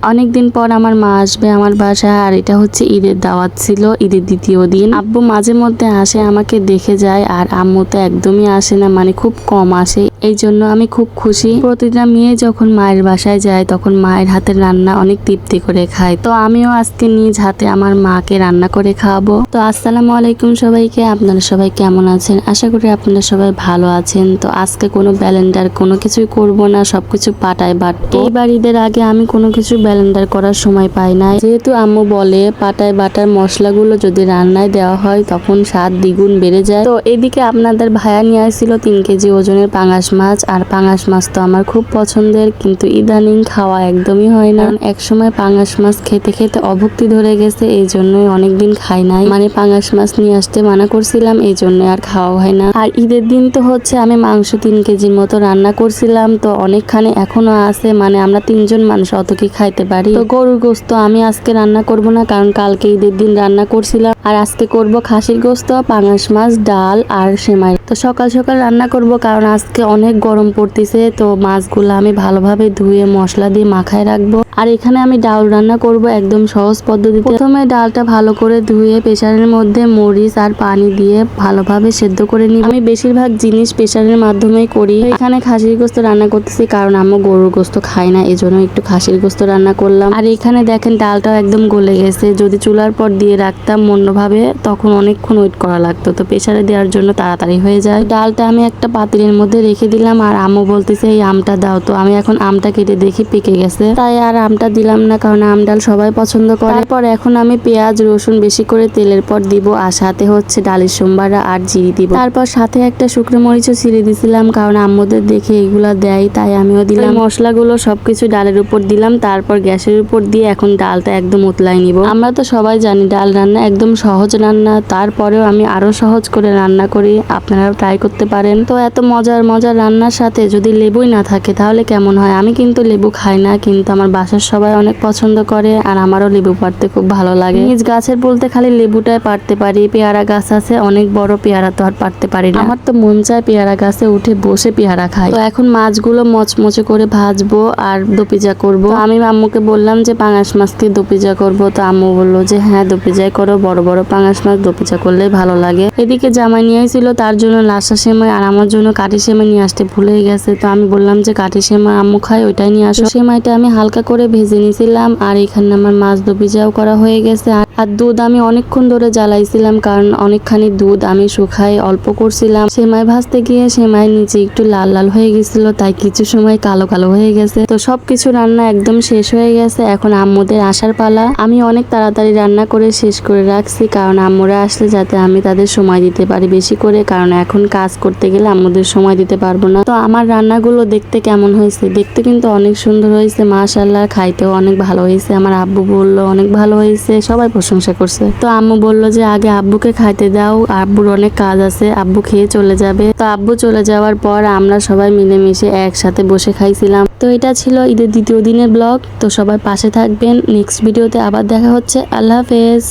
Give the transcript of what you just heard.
অনেকদিন পর আমার মা আসবে আমার বাসায়, আর এটা হচ্ছে ঈদের দাওয়াত ছিল, ঈদের দ্বিতীয় দিন। আব্বু মাঝে মধ্যে আসে, আমাকে দেখে যায়, আর আম্মু তো একদমই আসে না, মানে খুব কম আসে। এই জন্য আমি খুব খুশি। প্রতিটা মেয়ে যখন মায়ের বাসায় যায় তখন মায়ের হাতের রান্না অনেক তৃপ্তি করে খায়। তো আমিও আজকে নিজ হাতে আমার মাকে রান্না করে খাওয়াবো। তো আসসালামু আলাইকুম সবাইকে, আপনারা সবাই কেমন আছেন? আশা করি আপনারা সবাই ভালো আছেন। তো আজকে কোনো ব্লেন্ডার কোনো কিছুই করব না, সবকিছু পাটায় বাটবো। এইবার ঈদের আগে আমি কোনো কিছু ব্লেন্ডার করার সময় পাই না, যেহেতু আম্মু বলে পাটায় বাটার মশলাগুলো যদি রান্নায় দেওয়া হয় তখন স্বাদ দ্বিগুণ বেড়ে যায়। তো এদিকে আপনাদের ভাইয়া নিয়ে আসছিল 3 কেজি ওজনের পাঙাশ মাছ, আর পাঙাশ মাছ তো আমার খুব পছন্দের, কিন্তু ইদানিং খাওয়া একদমই হয় না। এক সময় পাঙাশ মাছ খেতে খেতে অভুক্তি ধরে গেছে, এই জন্যই অনেকদিন খাই নাই। মানে পাঙাশ মাছ নিয়ে আসতে মানা করছিলাম, এই জন্য আর খাওয়া হয় না। আর ঈদের দিন তো হচ্ছে আমি মাংস 3 কেজির মতো রান্না করছিলাম, তো অনেকখানি এখনো আছে। মানে আমরা 3 জন মানুষ অত কি খাইতে পারি। তো গরুর গোস্ত আমি আজকে রান্না করব না, কারণ কালকে ঈদের দিন রান্না করছিলাম। আর আজকে করব খাসির গোস্ত, পাঙাশ মাছ, ডাল আর সেমাই। তো সকাল সকাল রান্না করব, কারণ আজকে অনেক গরম পড়তেছে। তো মাছগুলো আমি ভালোভাবে ধুয়ে মশলা দিয়ে মাখায় রাখবো। আর এখানে আমি ডাল রান্না করব একদম সহজ পদ্ধতিতে। প্রথমে ডালটা ভালো করে ধুয়ে প্রেসারের মধ্যে মরিচ আর পানি দিয়ে ভালোভাবে সেদ্ধ করে নিব। আমি বেশিরভাগ জিনিস প্রেসারের মাধ্যমেই করি। এখানে খাসির গোস্ত রান্না করতেছি, কারণ আম্মু গরুর গোস্ত খায় না, এজন্য একটু খাসির গোস্ত রান্না করলাম। আর এখানে দেখেন ডালটাও একদম গলে গেছে। যদি চুলার পর দিয়ে রাখতাম অন্যভাবে তখন অনেকক্ষণ ওয়েট করা লাগতো, তো প্রেসারে দেওয়ার জন্য তাড়াতাড়ি হয়ে যায়। ডালটা আমি একটা পাতিলের মধ্যে রেখে দিলাম, আর আম্মু বলতেছে এই আমটা দাও। তো আমি এখন আমটা কেটে দেখি পেকে গেছে, তাই আর আমটা দিলাম না, কারণ আম ডাল সবাই পছন্দ করে। তারপর এখন আমি পেঁয়াজ রসুন বেশি করে তেলের পর দিব, আর সাথে হচ্ছে ডালের সম্বারা আর জিরি দিব। তারপর সাথে একটা শুকনো মরিচও ছিঁড়ে দিছিলাম, কারণ আম্মুদের দেখে এগুলা দেয়, তাই আমিও দিলাম। মশলাগুলো সবকিছু ডালের উপর দিলাম, তারপর গ্যাসের উপর দিয়ে এখন ডালটা একদম উতলাই নিব। আমরা তো সবাই জানি ডাল রান্না একদম সহজ রান্না, তারপরেও আমি আরো সহজ করে রান্না করি, আপনারাও ট্রাই করতে পারেন। তো এত মজার মজার রান্নার সাথে যদি লেবুই না থাকে তাহলে কেমন হয়? আমি কিন্তু লেবু খাই না, কিন্তু আমার বাসার সবাই অনেক পছন্দ করে, আর আমারও লেবু পাড়তে খুব ভালো লাগে। নিজ গাছের বলতে খালি লেবুটাই পাড়তে পারি। পেয়ারা গাছ আছে অনেক বড়, পেয়ারা তো আর পাড়তে পারি না। আমার তো মন চায় পেয়ারা গাছে উঠে বসে পেয়ারা খাই। তো এখন মাছগুলো মচমচে করে ভাজবো আর দোপিজা করব। আমি আম্মুকে বললাম যে পাঙাশ মাছকে দোপিজা করব, তো আম্মু বললো যে হ্যাঁ দোপিজাই করো, বড় বড় পাঙাশ মাছ দোপিজা করলে ভালো লাগে। এদিকে জামাই নিয়ে আসছিল তার জন্য লাসা সেমাই, আর আমার জন্য কাঠি সেমাই নিয়ে আসতে ভুলে গেছে। তো আমি বললাম যে কাঠি সেমাই আম্মু খায়, ওইটাই নিয়ে আসো। সেমাইটা আমি হালকা করে ভেজে নিয়েছিলাম, আর এখানে আমার মাছ দোপিজাও করা হয়ে গেছে। আর দুধ আমি অনেকক্ষণ ধরে জ্বালাইছিলাম, কারণ অনেকখানি দুধ আমি শুকাই অল্প করছিলাম। সেমাই ভাজতে গিয়ে সেমাই নিচে একটু লাল লাল হয়ে গেছিল, তাই কিছু সময় কালো কালো হয়ে গেছে। তো সবকিছু রান্না একদম শেষ হয়ে গেছে, এখন আম্মুদের আসার পালা। আমি অনেক তাড়াতাড়ি রান্না করে শেষ করে রাখছি, কারণ আম্মুরা আসলে যাতে আমি তাদের সময় দিতে পারি বেশি করে, কারণ এখন কাজ করতে গেলে আম্মুদের সময় দিতে পারবো না। তো আমার রান্নাগুলো দেখতে কেমন হয়েছে? দেখতে কিন্তু অনেক সুন্দর হয়েছে মাশাআল্লাহ, খাইতেও অনেক ভালো হয়েছে। আমার আব্বু বললো অনেক ভালো হয়েছে, সবাই প্রশংসা করছে। তো আম্মু বললো যে আগে আব্বুকে খাইতে দাও, আব্বুর অনেক কাজ আছে, আব্বু খেয়ে চলে যাবে। তো আব্বু চলে যাওয়ার পর আমরা সবাই মিলেমিশে একসাথে বসে খাইছিলাম। তো এটা ছিল ঈদের দ্বিতীয় দিনের ব্লগ। তো সবাই পাশে থাকবেন, নেক্সট ভিডিওতে আবার দেখা হচ্ছে। আল্লাহ হাফেজ।